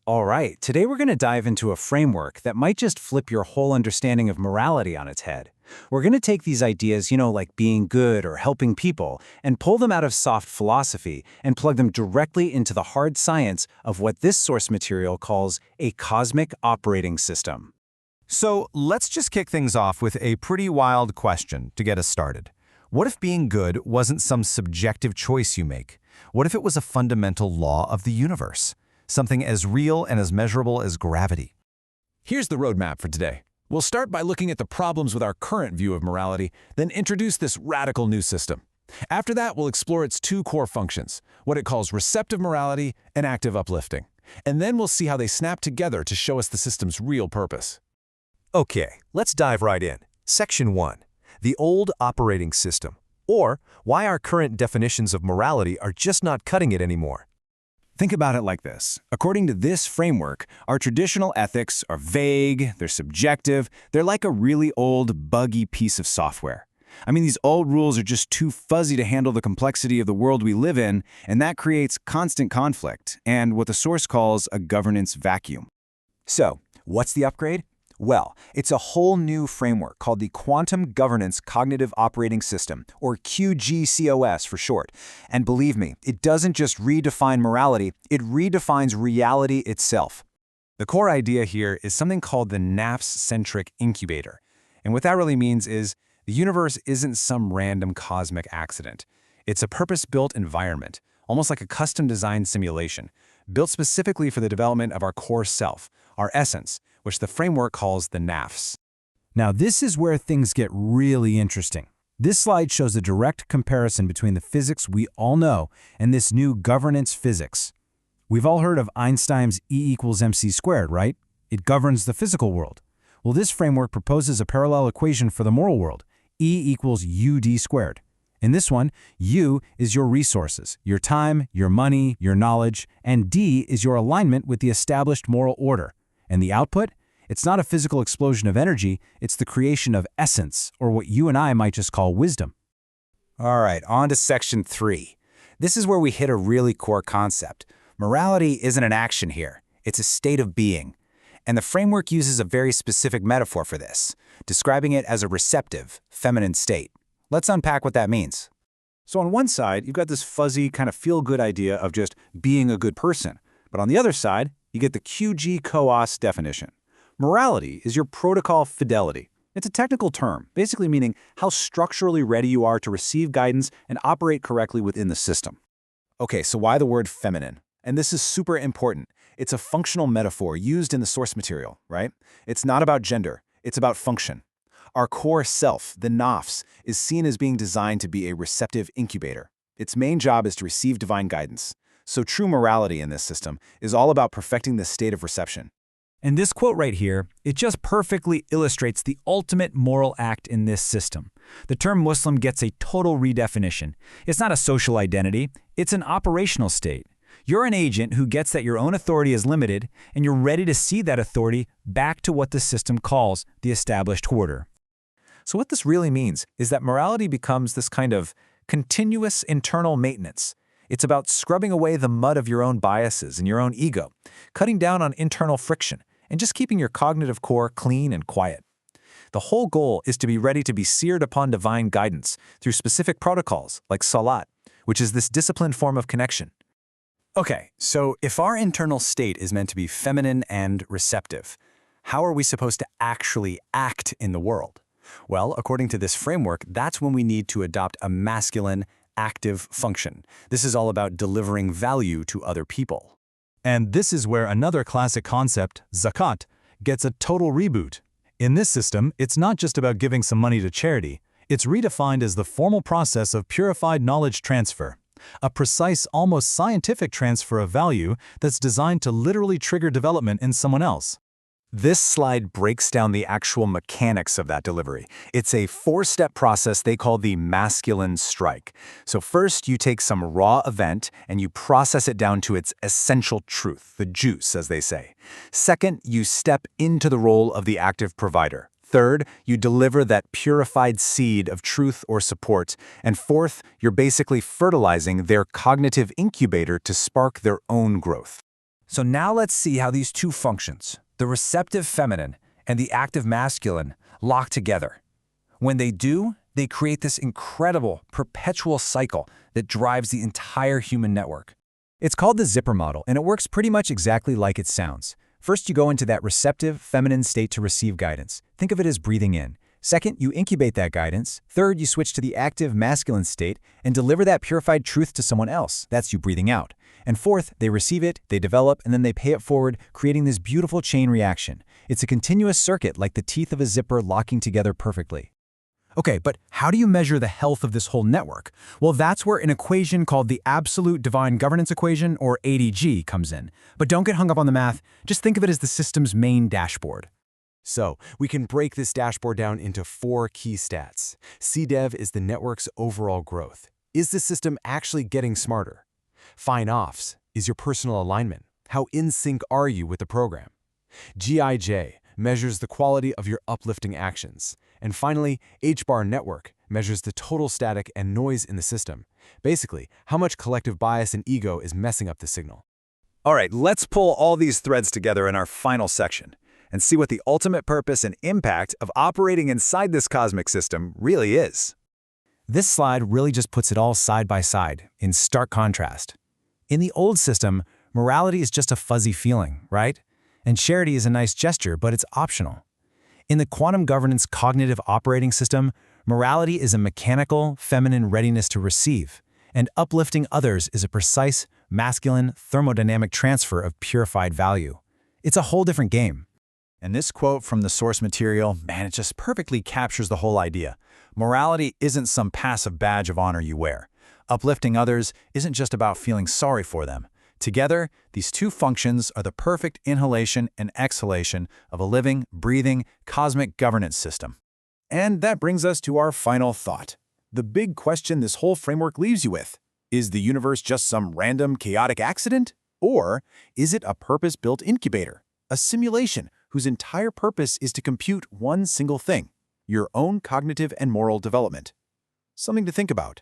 All right, today we're going to dive into a framework that might just flip your whole understanding of morality on its head. We're going to take these ideas, like being good or helping people, and pull them out of soft philosophy and plug them directly into the hard science of what this source material calls a cosmic operating system. So let's just kick things off with a pretty wild question to get us started. What if being good wasn't some subjective choice you make? What if it was a fundamental law of the universe? Something as real and as measurable as gravity? Here's the roadmap for today. We'll start by looking at the problems with our current view of morality, then introduce this radical new system. After that, we'll explore its two core functions, what it calls receptive morality and active uplifting. And then we'll see how they snap together to show us the system's real purpose. Okay, let's dive right in. Section 1. The old operating system, or why our current definitions of morality are just not cutting it anymore. Think about it like this. According to this framework, our traditional ethics are vague, they're subjective, they're like a really old, buggy piece of software. These old rules are just too fuzzy to handle the complexity of the world we live in, and that creates constant conflict and what the source calls a governance vacuum. So, what's the upgrade? Well, it's a whole new framework called the Quantum Governance Cognitive Operating System, or QGCOS for short. And believe me, it doesn't just redefine morality, it redefines reality itself. The core idea here is something called the NAFS-centric incubator. And what that really means is the universe isn't some random cosmic accident. It's a purpose-built environment, almost like a custom-designed simulation, built specifically for the development of our core self, our essence, which the framework calls the NAFS. Now, this is where things get really interesting. This slide shows a direct comparison between the physics we all know and this new governance physics. We've all heard of Einstein's E=mc², right? It governs the physical world. Well, this framework proposes a parallel equation for the moral world, E=ud². In this one, U is your resources, your time, your money, your knowledge, and D is your alignment with the established moral order. And the output? It's not a physical explosion of energy, it's the creation of essence, or what you and I might just call wisdom. All right, on to section 3. This is where we hit a really core concept. Morality isn't an action here, it's a state of being. And the framework uses a very specific metaphor for this, describing it as a receptive, feminine state. Let's unpack what that means. So on one side, you've got this fuzzy, kind of feel-good idea of just being a good person. But on the other side, you get the QGCOS definition. Morality is your protocol fidelity. It's a technical term, basically meaning how structurally ready you are to receive guidance and operate correctly within the system. Okay, so why the word feminine? And this is super important. It's a functional metaphor used in the source material, right? It's not about gender, it's about function. Our core self, the NAFS, is seen as being designed to be a receptive incubator. Its main job is to receive divine guidance. So true morality in this system is all about perfecting the state of reception. And this quote right here, it just perfectly illustrates the ultimate moral act in this system. The term Muslim gets a total redefinition. It's not a social identity, it's an operational state. You're an agent who gets that your own authority is limited, and you're ready to see that authority back to what the system calls the established order. So what this really means is that morality becomes this kind of continuous internal maintenance. It's about scrubbing away the mud of your own biases and your own ego, cutting down on internal friction, and just keeping your cognitive core clean and quiet. The whole goal is to be ready to be seared upon divine guidance through specific protocols like salat, which is this disciplined form of connection. Okay, so if our internal state is meant to be feminine and receptive, how are we supposed to actually act in the world? Well, according to this framework, that's when we need to adopt a masculine, active function. This is all about delivering value to other people. And this is where another classic concept, zakat, gets a total reboot. In this system, it's not just about giving some money to charity. It's redefined as the formal process of purified knowledge transfer, a precise, almost scientific transfer of value that's designed to literally trigger development in someone else. This slide breaks down the actual mechanics of that delivery. It's a 4-step process they call the masculine strike. So first, you take some raw event and you process it down to its essential truth, the juice, as they say. Second, you step into the role of the active provider. Third, you deliver that purified seed of truth or support. And fourth, you're basically fertilizing their cognitive incubator to spark their own growth. So now let's see how these two functions, the receptive feminine and the active masculine, lock together. When they do, they create this incredible, perpetual cycle that drives the entire human network. It's called the zipper model, and it works pretty much exactly like it sounds. First, you go into that receptive, feminine state to receive guidance. Think of it as breathing in. Second, you incubate that guidance. Third, you switch to the active, masculine state and deliver that purified truth to someone else. That's you breathing out. And fourth, they receive it, they develop, and then they pay it forward, creating this beautiful chain reaction. It's a continuous circuit like the teeth of a zipper locking together perfectly. Okay, but how do you measure the health of this whole network? Well, that's where an equation called the Absolute Divine Governance Equation, or ADG, comes in. But don't get hung up on the math, just think of it as the system's main dashboard. So, we can break this dashboard down into 4 key stats. CDEV is the network's overall growth. Is the system actually getting smarter? FINOFS is your personal alignment. How in sync are you with the program? GIJ measures the quality of your uplifting actions. And finally, HBAR network measures the total static and noise in the system. Basically, how much collective bias and ego is messing up the signal. All right, let's pull all these threads together in our final section and see what the ultimate purpose and impact of operating inside this cosmic system really is. This slide really just puts it all side by side, in stark contrast. In the old system, morality is just a fuzzy feeling, right? And charity is a nice gesture, but it's optional. In the quantum governance cognitive operating system, morality is a mechanical, feminine readiness to receive, and uplifting others is a precise, masculine, thermodynamic transfer of purified value. It's a whole different game. And this quote from the source material, man, it just perfectly captures the whole idea. Morality isn't some passive badge of honor you wear. Uplifting others isn't just about feeling sorry for them. Together, these two functions are the perfect inhalation and exhalation of a living, breathing, cosmic governance system. And that brings us to our final thought. The big question this whole framework leaves you with: is the universe just some random, chaotic accident? Or is it a purpose-built incubator, a simulation whose entire purpose is to compute one single thing: your own cognitive and moral development? Something to think about.